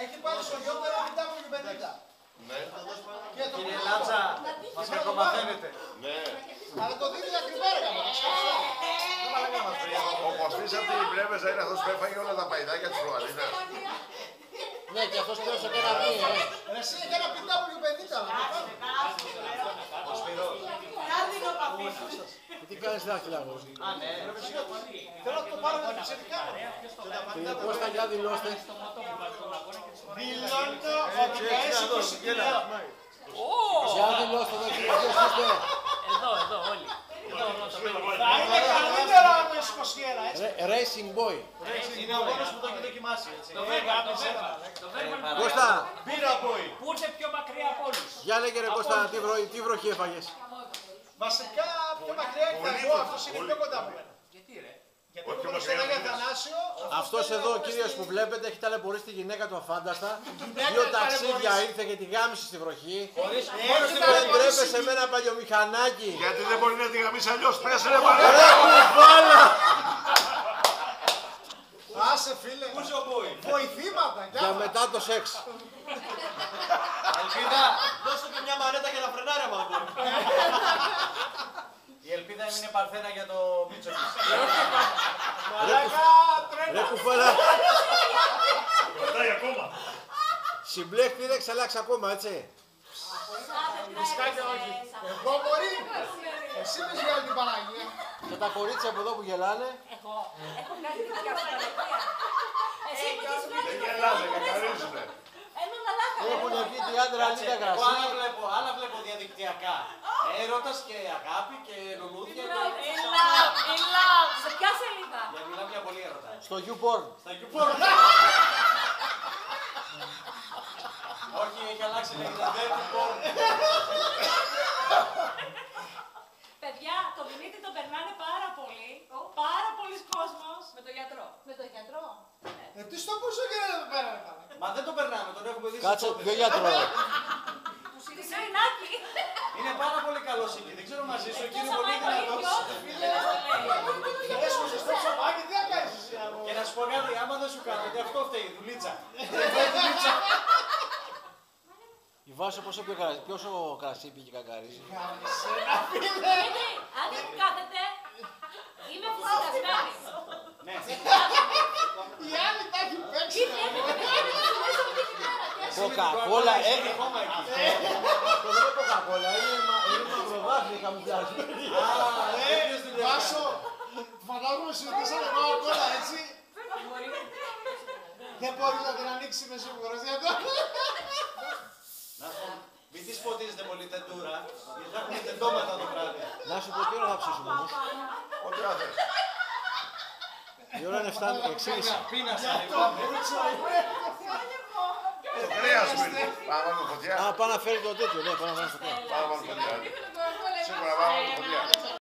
Έχει πάρει στο γιο πέρα W50. Ναι. Κύριε Λάτσα, μας κακομαθαίνετε. Ναι. Αλλά το δίνει ακριβά ρε γάμο. Ο Κωστής από την Πρέβεζα είναι αυτός που έφαγε όλα τα παϊδάκια της Φρουαλίνας. Ναι, και αυτός πέρασε και ένα μία, Εσύ έχει ένα PW50. Τι κάνεις δάχτυλα εγώ. Α, ναι. Θέλω να το πάρω με τα πιτσερικά. Κύριε Κώστα, για δηλώστε. Δηλώνω ότι θα είσαι 20 Για δηλώστε εδώ κύριε, ποιος είστε. Εδώ, όλοι. Θα είναι καλύτερο από 21, έτσι. Racing Boy. Είναι ο μόνος που το έχει δοκιμάσει, έτσι. Το Βέρμαν. Κώστα, Μπύρα boy. Που ήρθε πιο μακριά από όλους. για λέγε ρε Κώστα, τι βροχή έφαγες. Βασικά πιο μακριά ήταν εγώ, αυτός είναι πιο κοντά μου. Γιατί ρε. Γιατί εγώ τον έλεγα Θανάσιο. Αυτός εδώ ο κύριος που βλέπετε έχει ταλαιπωρήσει τη γυναίκα του αφάνταστα. Δύο ταξίδια ήρθε και τη γάμισε στη βροχή. Δεν τρέπεσαι με ένα παλιομηχανάκι. Γιατί δεν μπορεί να τη γαμίσει αλλιώς. Πες ρε μαλάκα. Ρε κουβάλα! Άσε φίλε. Βοηθήματα. Για μετά το σεξ. Ελπίδα, δώσ' του και μια μανέτα για να φρενάρει άμα δεν μπορεί. Η ελπίδα έμεινε παρθένα για το Μίτσο της. Μαλάκα τρένα. Ρε κουβάλα. Κρατάει ακόμα. Συμπλέχτη δεν ξελάξει ακόμα, έτσι. Εγώ μπορεί. Εσύ με βγάλει την Παναγία. Και τα κορίτσια από εδώ που γελάνε. Εγώ έχω κάνει τέτοια φωτογραφία. Εσύ που τις Δεν βλέπεις γελάνε, καθαρίζουνε. Ένα μαλάκα. Έχουν βγει 30 λίτρα Εγώ κρασί. άλλα βλέπω διαδικτυακά. Έρωτας και αγάπη και λουλούδια. Ελά, σε ποια σελίδα. Για μιλάμε για πολύ έρωτα. Στο YouPorn. Στα YouPorn. Όχι, έχει αλλάξει λέγεται. Δεν YouPorn. Παιδιά, το Δημήτρη τον περνάνε πάρα πολύ. Πάρα πολλοί κόσμος. Με τον γιατρό. Με τον γιατρό. Τι στο πόσο γίνεται εδώ πέρα ρε μαλάκα. Μα δεν το περνάμε, τον έχουμε δει. Κάτσε, ποιο γιατρό. Τη Σερινάκη. Είναι πάρα πολύ καλός εκεί. Δεν ξέρω μαζί σου, εκεί είναι πολύ δυνατός. Λες μου στο ψωμάκι, τι θα κάνεις εσύ αγώ. Και να σου πω κάτι, άμα δεν σου κάνω, αυτό φταίει, δουλίτσα. Η Βάσο πόσο πόσο κρασί πήγε κακαρίζει. Δημήτρη, αν δεν μου κάθετε, είμαι φυσικασμένη. Ναι. Η άλλη τα έχει παίξει. Κοκακόλα, Ακόμα εκεί. αυτό δεν είναι κοκακόλα, είναι μαυροδάφνη καμουφλάζ. Βάσο, φαντάζομαι σου ρωτήσανε κοκακόλα έτσι. Δεν μπορεί να την ανοίξει με σίγουρος για το. Να σου πω, μην της ποτίζετε πολύ τεντούρα, γιατί θα έχουμε τεντώματα το βράδυ. Να σου πω τι ώρα θα ψήσουμε όμως. Ό,τι να θες. Η ώρα είναι 7:06. Πίνασα, Το κρέας μου είναι. Πάμε να βάλουμε φωτιά. Α, πάω να φέρει το τέτοιο, ναι, πάω να βάλω φωτιά. Πάμε να βάλουμε φωτιά. Σίγουρα πάμε να βάλουμε φωτιά.